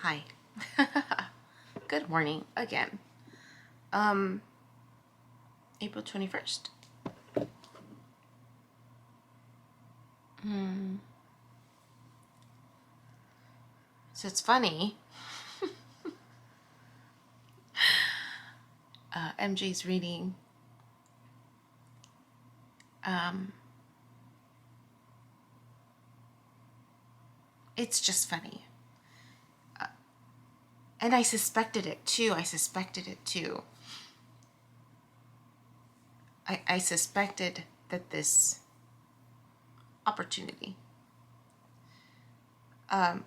Hi. Good morning again. April 21st. So it's funny. MJ's reading. It's just funny. And I suspected it too. I suspected that this opportunity, I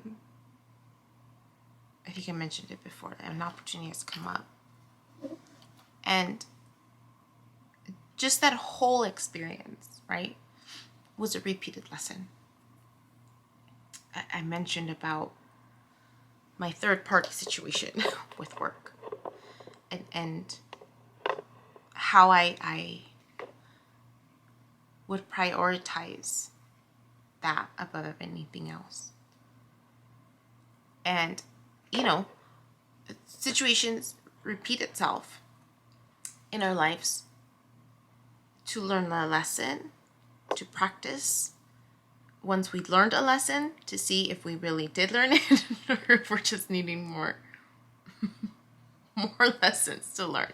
think I mentioned it before, an opportunity has come up. And just that whole experience, right, was a repeated lesson. I mentioned about my third-party situation with work and how I would prioritize that above anything else. And, situations repeat itself in our lives to learn the lesson, to practice. Once we learned a lesson, to see if we really did learn it or if we're just needing more lessons to learn.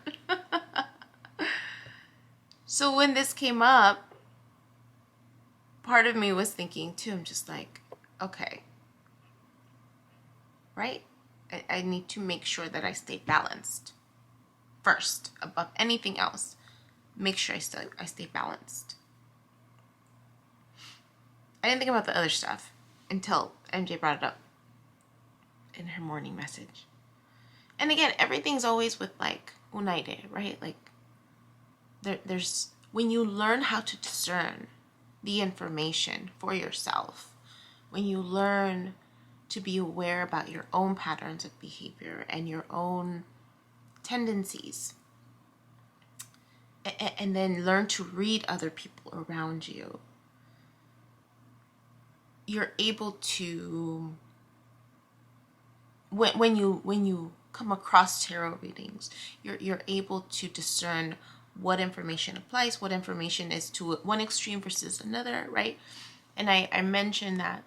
So when this came up, part of me was thinking too, I'm just like, okay, right? I need to make sure that I stay balanced first, above anything else. Make sure I stay balanced. I didn't think about the other stuff until MJ brought it up in her morning message. And again, everything's always with like unaide, right? Like there's when you learn how to discern the information for yourself, when you learn to be aware about your own patterns of behavior and your own tendencies, and then learn to read other people around you, you're able to, when you come across tarot readings, you're able to discern what information applies, what information is to one extreme versus another, right? And I mentioned that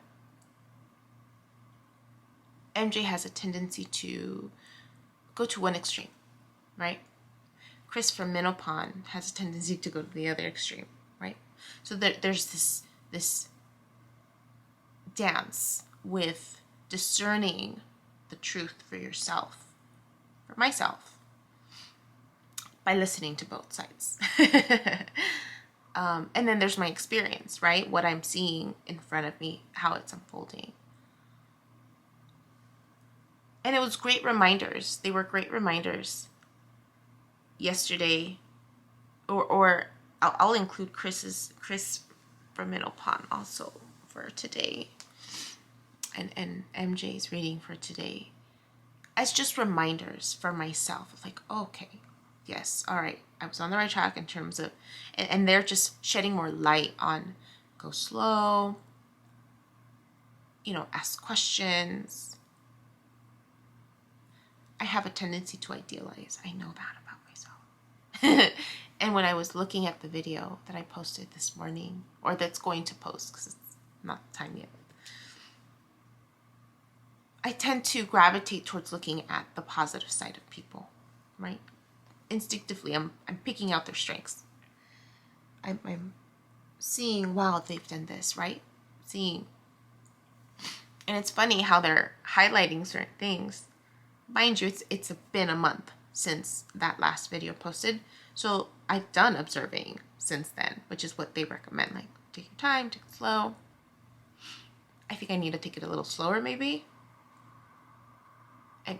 MJ has a tendency to go to one extreme, right? Chris from Minopon has a tendency to go to the other extreme, right? So there's this dance with discerning the truth for yourself, for myself, by listening to both sides. And then there's my experience, right? What I'm seeing in front of me, how it's unfolding. And it was great reminders. They were great reminders yesterday, or I'll include Chris from Minopon also for today, and MJ's reading for today, as just reminders for myself of like, okay, yes, all right, I was on the right track in terms of, and they're just shedding more light on go slow, ask questions. I have a tendency to idealize. I know that about myself. And when I was looking at the video that I posted this morning, or that's going to post because it's not the time yet, I tend to gravitate towards looking at the positive side of people, right? Instinctively, I'm picking out their strengths. I'm seeing, wow, they've done this, right? Seeing. And it's funny how they're highlighting certain things. Mind you, it's been a month since that last video posted. So I've done observing since then, which is what they recommend. Like, take your time, take it slow. I think I need to take it a little slower maybe.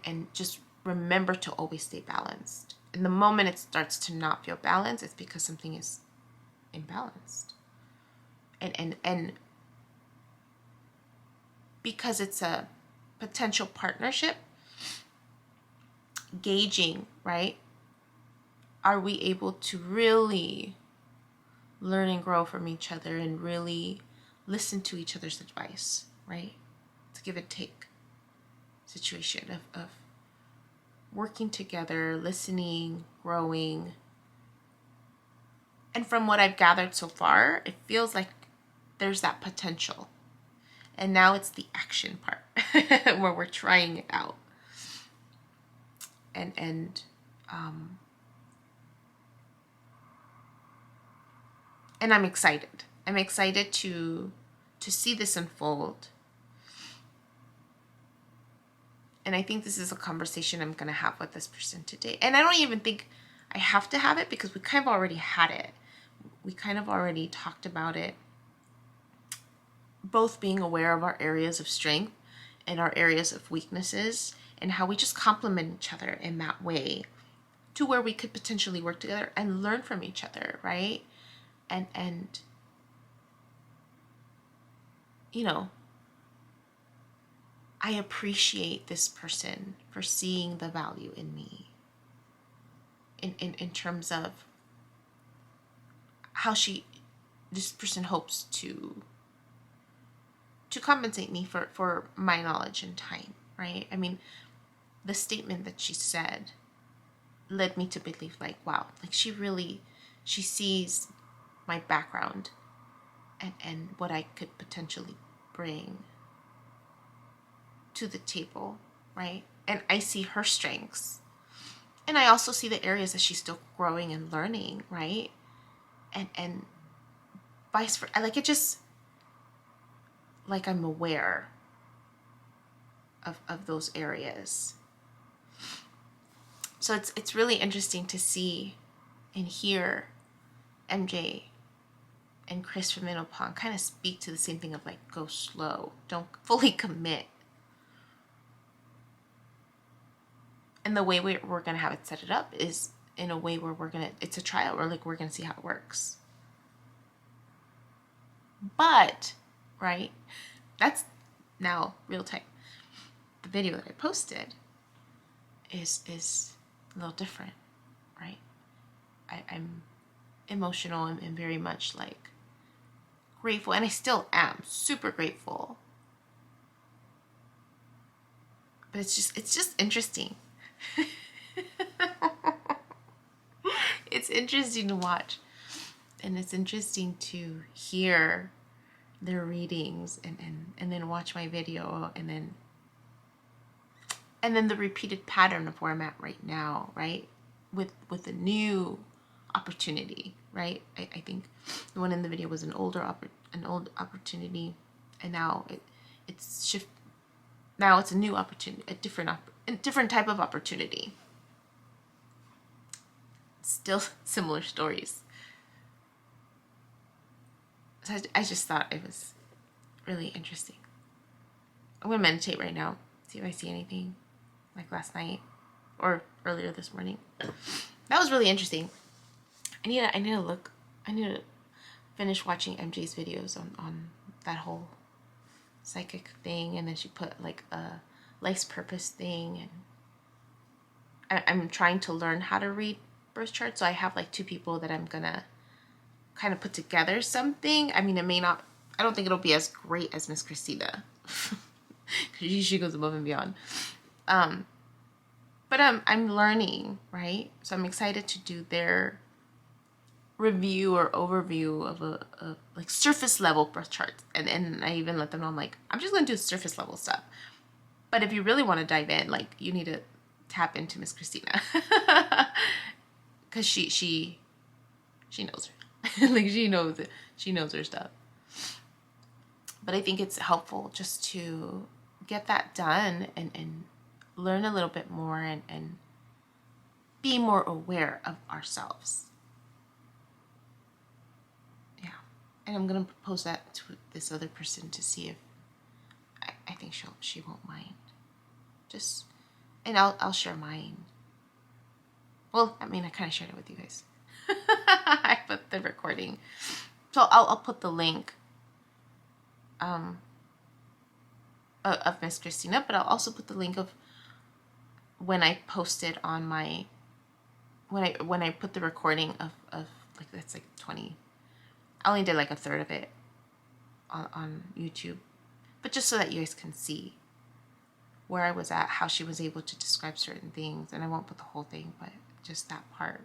And just remember to always stay balanced. And the moment it starts to not feel balanced, it's because something is imbalanced. And because it's a potential partnership, gauging, right? Are we able to really learn and grow from each other and really listen to each other's advice, right? To give and take. situation of working together, listening, growing. And from what I've gathered so far, it feels like there's that potential. And now it's the action part where we're trying it out. And I'm excited. I'm excited to see this unfold. And I think this is a conversation I'm going to have with this person today. And I don't even think I have to have it because we kind of already had it. We kind of already talked about it. Both being aware of our areas of strength and our areas of weaknesses and how we just complement each other in that way to where we could potentially work together and learn from each other, right? And you know, I appreciate this person for seeing the value in me in terms of how this person hopes to compensate me for my knowledge and time, right? I mean, the statement that she said led me to believe like, wow, like she sees my background and what I could potentially bring to the table, right? And I see her strengths. And I also see the areas that she's still growing and learning, right? And vice versa. Like it just, like I'm aware of those areas. So it's really interesting to see and hear MJ and Chris from Minopon kind of speak to the same thing of like, go slow, don't fully commit. And the way we're going to have it set it up is in a way where it's a trial, where like we're going to see how it works. But, right, that's now real time. The video that I posted is a little different, right? I'm emotional and very much like grateful, and I still am super grateful. But it's just interesting. It's interesting to watch, and it's interesting to hear their readings and then watch my video and then the repeated pattern of where I'm at right now, right? With a new opportunity, right? I think the one in the video was an old opportunity, and now it's shift. Now it's a new opportunity, a different type of opportunity. Still similar stories. So I just thought it was really interesting. I'm gonna meditate right now, see if I see anything like last night or earlier this morning. That was really interesting. I need to finish watching MJ's videos on that whole psychic thing, and then she put like a life's purpose thing, and I'm trying to learn how to read birth charts. So I have like two people that I'm gonna kind of put together something. I mean, I don't think it'll be as great as Miss Christina, because she goes above and beyond. But I'm learning, right? So I'm excited to do their review or overview of a like surface level birth charts, and I even let them know, I'm like, I'm just gonna do surface level stuff. But if you really want to dive in, like, you need to tap into Miss Christina, because she knows her. Like, she knows her stuff. But I think it's helpful just to get that done and learn a little bit more and be more aware of ourselves. Yeah. And I'm going to propose that to this other person to see if I think she won't mind. And I'll share mine. Well, I mean, I kind of shared it with you guys. I put the recording. So I'll put the link of Miss Christina, but I'll also put the link of when I posted on my, when I put the recording of like, that's like 20, I only did like a third of it on YouTube, but just so that you guys can see where I was at, how she was able to describe certain things. And I won't put the whole thing, but just that part,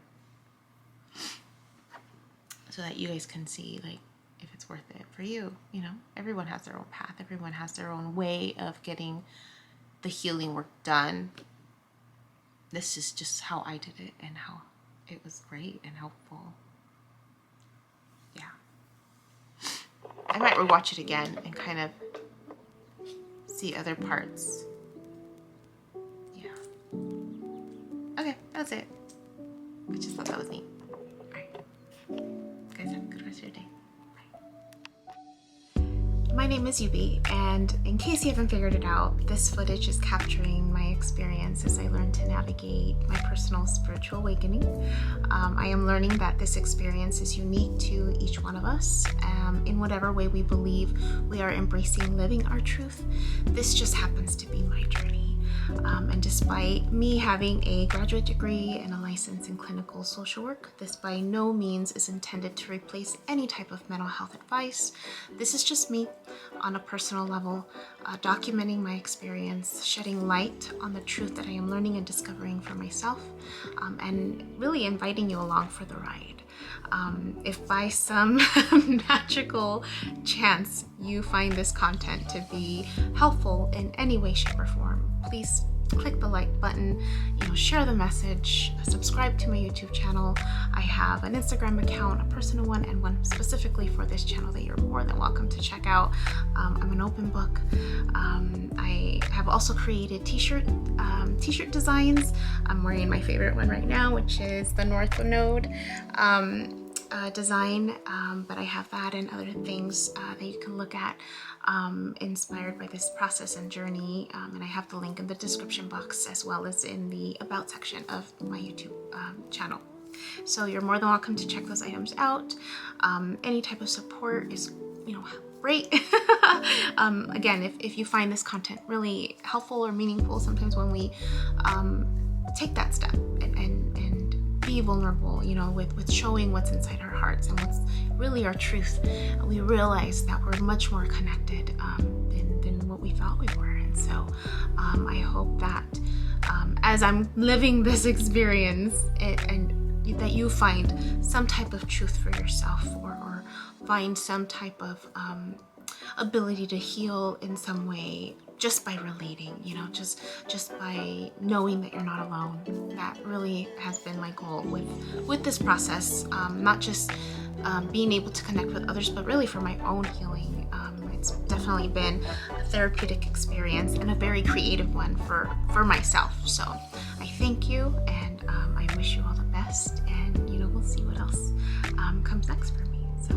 so that you guys can see like if it's worth it for you. You know, everyone has their own path. Everyone has their own way of getting the healing work done. This is just how I did it and how it was great and helpful. Yeah. I might rewatch it again and kind of see other parts. Yeah. Okay, that's it. I just thought that was neat. All right. Guys, have a good rest of your day. My name is Yubi, and in case you haven't figured it out, this footage is capturing my experience as I learn to navigate my personal spiritual awakening. I am learning that this experience is unique to each one of us. In whatever way we believe we are embracing living our truth, this just happens to be my journey. And despite me having a graduate degree and a license in clinical social work, this by no means is intended to replace any type of mental health advice. This is just me on a personal level, documenting my experience, shedding light on the truth that I am learning and discovering for myself, and really inviting you along for the ride. If by some magical chance you find this content to be helpful in any way, shape, or form, please click the like button, share the message, subscribe to my YouTube channel. I have an Instagram account, a personal one, and one specifically for this channel that you're more than welcome to check out. I'm an open book. I have also created t-shirt designs. I'm wearing my favorite one right now, which is the North Node design, but I have that and other things that you can look at inspired by this process and journey, and I have the link in the description box as well as in the about section of my YouTube channel. So you're more than welcome to check those items out. Any type of support is great. Again, if you find this content really helpful or meaningful, sometimes when we take that step and be vulnerable, with showing what's inside our hearts and what's really our truth, we realize that we're much more connected than what we thought we were. And so I hope that as I'm living this experience and that you find some type of truth for yourself, or find some type of ability to heal in some way just by relating, just by knowing that you're not alone. That really has been my goal with this process, not just being able to connect with others, but really for my own healing. It's definitely been a therapeutic experience and a very creative one for myself. So I thank you, and I wish you all the best, and we'll see what else comes next for me. So